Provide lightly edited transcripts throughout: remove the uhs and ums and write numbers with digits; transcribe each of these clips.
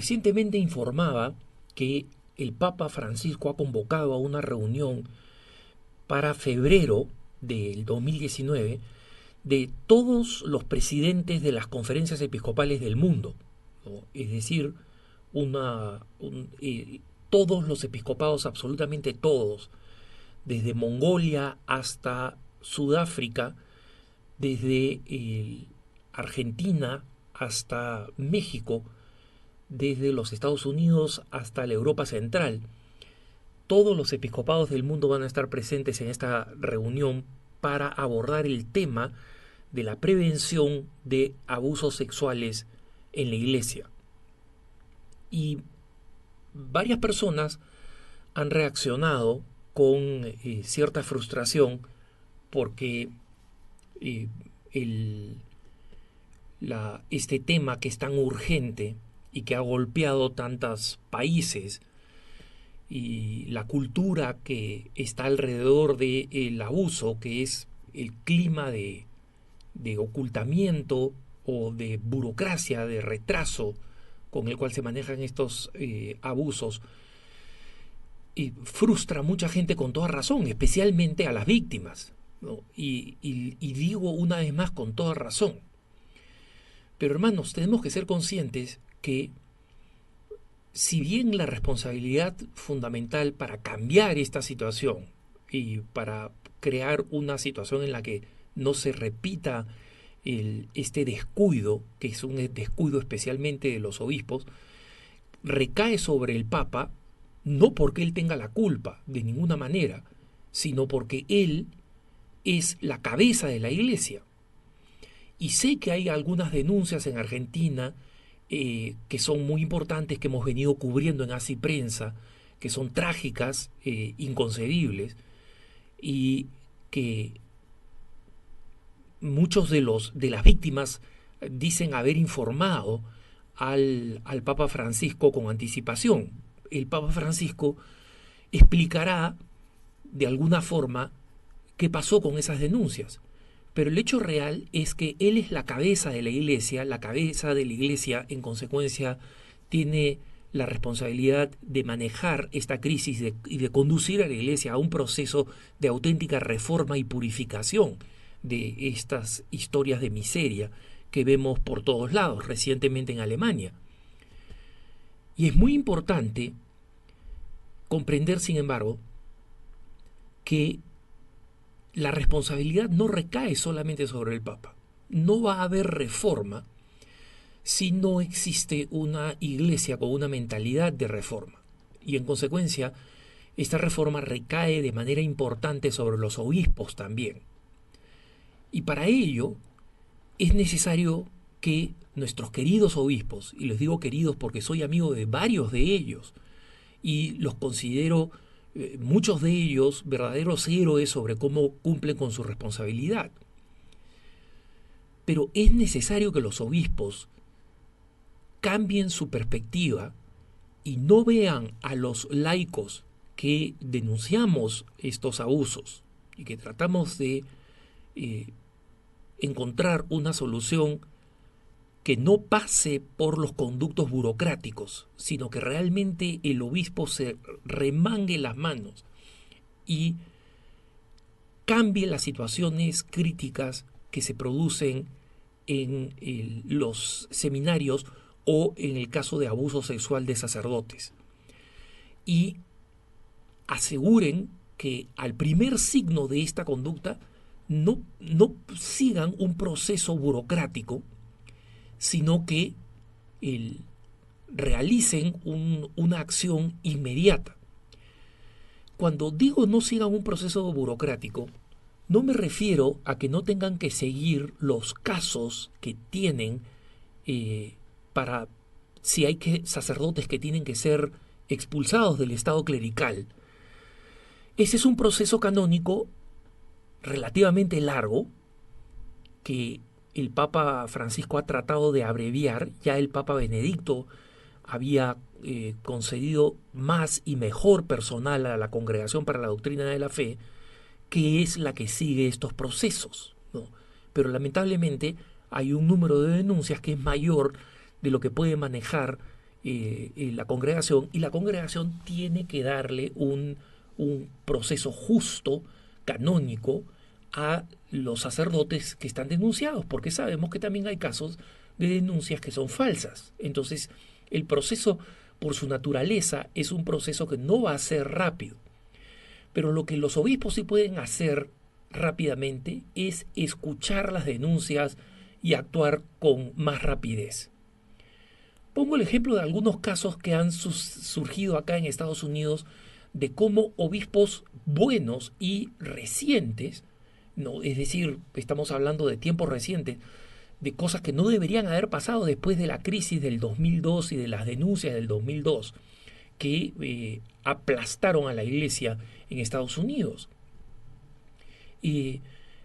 recientemente informaba que el Papa Francisco ha convocado a una reunión para febrero del 2019 de todos los presidentes de las conferencias episcopales del mundo, ¿no? Es decir, todos los episcopados, absolutamente todos, desde Mongolia hasta Sudáfrica, desde Argentina hasta México, desde los Estados Unidos hasta la Europa Central. Todos los episcopados del mundo van a estar presentes en esta reunión para abordar el tema de la prevención de abusos sexuales en la Iglesia. Y varias personas han reaccionado con cierta frustración porque este tema que es tan urgente y que ha golpeado tantos países y la cultura que está alrededor del abuso, que es el clima de ocultamiento o de burocracia, de retraso con el cual se manejan estos abusos, frustra a mucha gente con toda razón, especialmente a las víctimas, ¿no? Y digo una vez más con toda razón. Pero hermanos, tenemos que ser conscientes que si bien la responsabilidad fundamental para cambiar esta situación y para crear una situación en la que no se repita este descuido, que es un descuido especialmente de los obispos, recae sobre el Papa, no porque él tenga la culpa de ninguna manera, sino porque él es la cabeza de la Iglesia. Y sé que hay algunas denuncias en Argentina que son muy importantes, que hemos venido cubriendo en Así Prensa, que son trágicas, inconcebibles, y que muchos de las víctimas dicen haber informado al Papa Francisco con anticipación. El Papa Francisco explicará de alguna forma qué pasó con esas denuncias. Pero el hecho real es que él es la cabeza de la Iglesia en consecuencia tiene la responsabilidad de manejar esta crisis y de conducir a la Iglesia a un proceso de auténtica reforma y purificación de estas historias de miseria que vemos por todos lados, recientemente en Alemania. Y es muy importante comprender, sin embargo, que la responsabilidad no recae solamente sobre el Papa. No va a haber reforma si no existe una Iglesia con una mentalidad de reforma. Y en consecuencia, esta reforma recae de manera importante sobre los obispos también. Y para ello es necesario que nuestros queridos obispos, y les digo queridos porque soy amigo de varios de ellos, y los considero muchos de ellos verdaderos héroes sobre cómo cumplen con su responsabilidad. Pero es necesario que los obispos cambien su perspectiva y no vean a los laicos que denunciamos estos abusos y que tratamos de encontrar una solución que no pase por los conductos burocráticos, sino que realmente el obispo se remangue las manos y cambie las situaciones críticas que se producen en los seminarios o en el caso de abuso sexual de sacerdotes. Y aseguren que al primer signo de esta conducta no sigan un proceso burocrático, sino que realicen una acción inmediata. Cuando digo no sigan un proceso burocrático, no me refiero a que no tengan que seguir los casos que tienen para si hay sacerdotes que tienen que ser expulsados del estado clerical. Ese es un proceso canónico relativamente largo que el Papa Francisco ha tratado de abreviar. Ya el Papa Benedicto había concedido más y mejor personal a la Congregación para la Doctrina de la Fe, que es la que sigue estos procesos, ¿no? Pero lamentablemente hay un número de denuncias que es mayor de lo que puede manejar la congregación, y la congregación tiene que darle un proceso justo, canónico, a los sacerdotes que están denunciados, porque sabemos que también hay casos de denuncias que son falsas. Entonces, el proceso, por su naturaleza, es un proceso que no va a ser rápido. Pero lo que los obispos sí pueden hacer rápidamente es escuchar las denuncias y actuar con más rapidez. Pongo el ejemplo de algunos casos que han surgido acá en Estados Unidos de cómo obispos buenos y recientes, no, es decir, estamos hablando de tiempos recientes, de cosas que no deberían haber pasado después de la crisis del 2002 y de las denuncias del 2002, que aplastaron a la iglesia en Estados Unidos.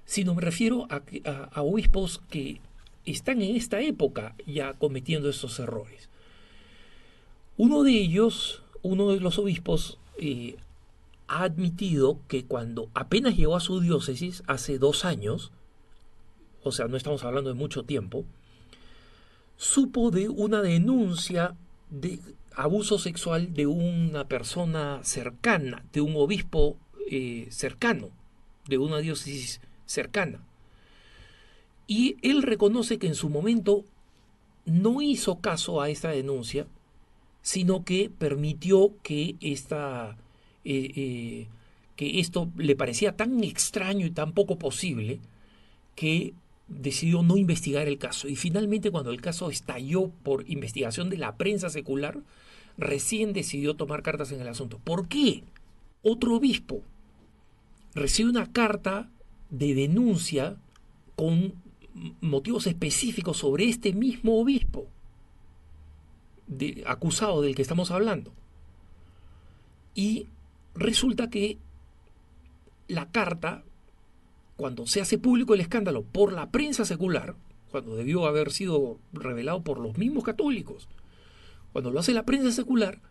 Sino me refiero a obispos que están en esta época ya cometiendo estos errores. Uno de ellos, uno de los obispos, ha admitido que cuando apenas llegó a su diócesis, hace 2 años, o sea, no estamos hablando de mucho tiempo, supo de una denuncia de abuso sexual de una persona cercana, de un obispo cercano, de una diócesis cercana. Y él reconoce que en su momento no hizo caso a esta denuncia, sino que permitió que que esto le parecía tan extraño y tan poco posible que decidió no investigar el caso. Y finalmente, cuando el caso estalló por investigación de la prensa secular, recién decidió tomar cartas en el asunto. ¿Por qué? Otro obispo recibe una carta de denuncia con motivos específicos sobre este mismo obispo acusado del que estamos hablando. Y resulta que la carta, cuando se hace público el escándalo por la prensa secular, cuando debió haber sido revelado por los mismos católicos, cuando lo hace la prensa secular,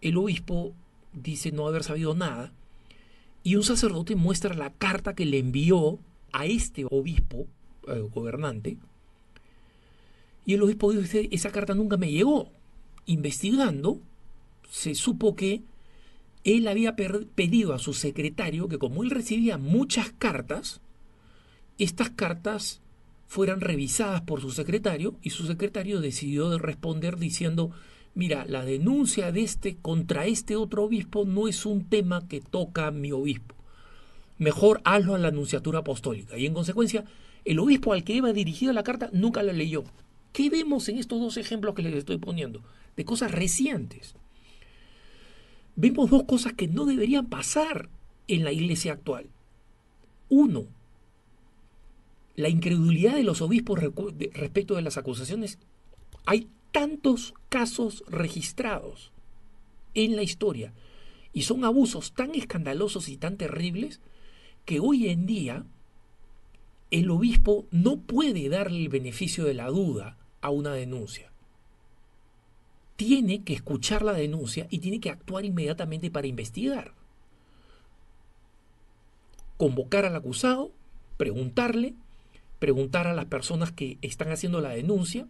el obispo dice no haber sabido nada, y un sacerdote muestra la carta que le envió a este obispo gobernante, y el obispo dice, esa carta nunca me llegó. Investigando, se supo que él había pedido a su secretario que, como él recibía muchas cartas, estas cartas fueran revisadas por su secretario, y su secretario decidió responder diciendo, mira, la denuncia de contra este otro obispo no es un tema que toca a mi obispo. Mejor hazlo a la Nunciatura Apostólica. Y en consecuencia, el obispo al que iba dirigida la carta nunca la leyó. ¿Qué vemos en estos 2 ejemplos que les estoy poniendo? De cosas recientes. Vemos 2 cosas que no deberían pasar en la iglesia actual. 1, la incredulidad de los obispos respecto de las acusaciones. Hay tantos casos registrados en la historia y son abusos tan escandalosos y tan terribles que hoy en día el obispo no puede darle el beneficio de la duda a una denuncia. Tiene que escuchar la denuncia y tiene que actuar inmediatamente para investigar. Convocar al acusado, preguntar a las personas que están haciendo la denuncia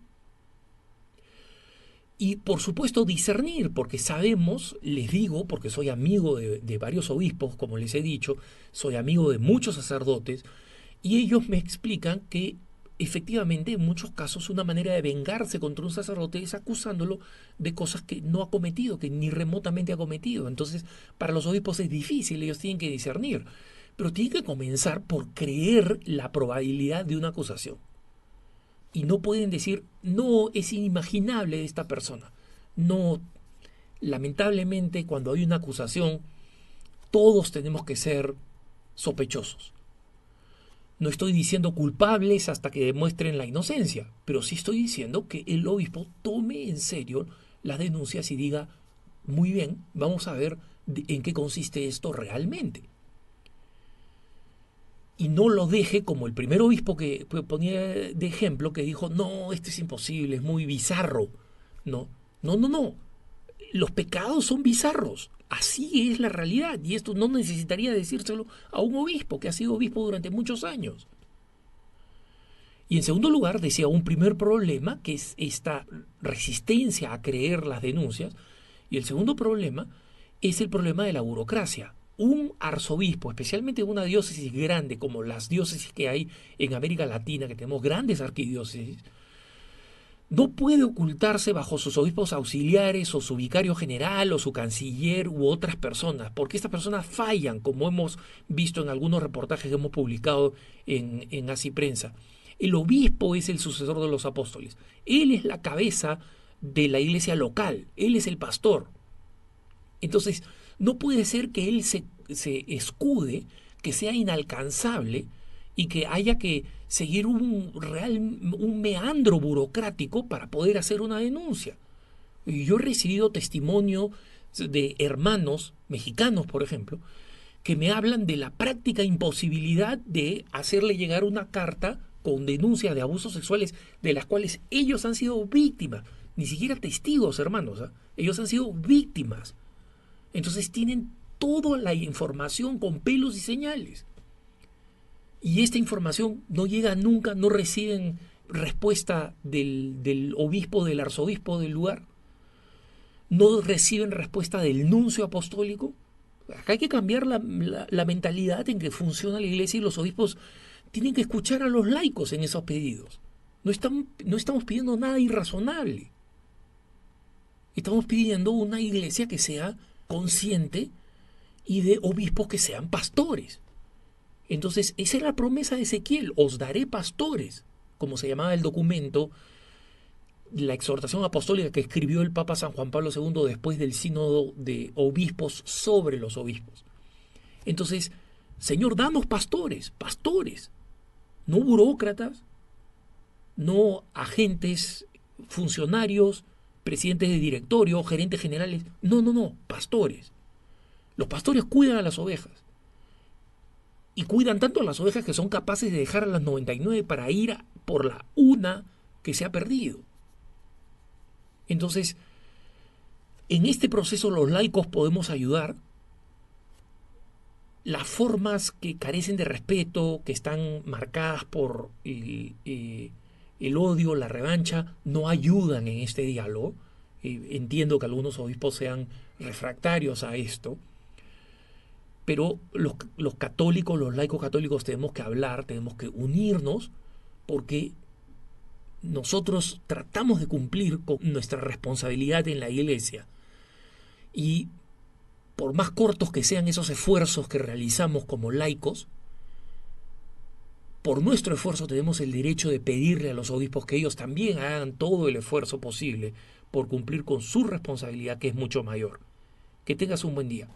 y, por supuesto, discernir, porque sabemos, les digo, porque soy amigo de varios obispos, como les he dicho, soy amigo de muchos sacerdotes, y ellos me explican que efectivamente en muchos casos una manera de vengarse contra un sacerdote es acusándolo de cosas que no ha cometido, que ni remotamente ha cometido. Entonces, para los obispos es difícil, ellos tienen que discernir, pero tienen que comenzar por creer la probabilidad de una acusación. Y no pueden decir, no, es inimaginable esta persona. No, lamentablemente cuando hay una acusación, todos tenemos que ser sospechosos. No estoy diciendo culpables hasta que demuestren la inocencia, pero sí estoy diciendo que el obispo tome en serio las denuncias y diga, muy bien, vamos a ver en qué consiste esto realmente. Y no lo deje como el primer obispo que ponía de ejemplo, que dijo, no, esto es imposible, es muy bizarro. No. Los pecados son bizarros. Así es la realidad. Y esto no necesitaría decírselo a un obispo que ha sido obispo durante muchos años. Y en segundo lugar, decía, un primer problema, que es esta resistencia a creer las denuncias. Y el segundo problema es el problema de la burocracia. Un arzobispo, especialmente en una diócesis grande como las diócesis que hay en América Latina, que tenemos grandes arquidiócesis, no puede ocultarse bajo sus obispos auxiliares o su vicario general o su canciller u otras personas, porque estas personas fallan, como hemos visto en algunos reportajes que hemos publicado en Así Prensa. El obispo es el sucesor de los apóstoles. Él es la cabeza de la iglesia local. Él es el pastor. Entonces, no puede ser que él se escude, que sea inalcanzable y que haya que seguir un meandro burocrático para poder hacer una denuncia. Y yo he recibido testimonio de hermanos mexicanos, por ejemplo, que me hablan de la práctica imposibilidad de hacerle llegar una carta con denuncias de abusos sexuales de las cuales ellos han sido víctimas. Ni siquiera testigos, hermanos, ¿eh? Ellos han sido víctimas. Entonces tienen toda la información con pelos y señales. Y esta información no llega nunca, no reciben respuesta del obispo, del arzobispo del lugar. No reciben respuesta del nuncio apostólico. Acá hay que cambiar la mentalidad en que funciona la iglesia y los obispos tienen que escuchar a los laicos en esos pedidos. No estamos pidiendo nada irrazonable. Estamos pidiendo una iglesia que sea consciente y de obispos que sean pastores. Entonces, esa es la promesa de Ezequiel: os daré pastores, como se llamaba el documento, la exhortación apostólica que escribió el Papa San Juan Pablo II después del sínodo de obispos sobre los obispos. Entonces, Señor, danos pastores, no burócratas, no agentes, funcionarios, presidentes de directorio, gerentes generales, no, pastores. Los pastores cuidan a las ovejas. Y cuidan tanto a las ovejas que son capaces de dejar a las 99 para ir por la una que se ha perdido. Entonces, en este proceso los laicos podemos ayudar. Las formas que carecen de respeto, que están marcadas por el odio, la revancha, no ayudan en este diálogo. Entiendo que algunos obispos sean refractarios a esto. Pero los católicos, los laicos católicos tenemos que hablar, tenemos que unirnos, porque nosotros tratamos de cumplir con nuestra responsabilidad en la iglesia. Y por más cortos que sean esos esfuerzos que realizamos como laicos, por nuestro esfuerzo tenemos el derecho de pedirle a los obispos que ellos también hagan todo el esfuerzo posible por cumplir con su responsabilidad, que es mucho mayor. Que tengas un buen día.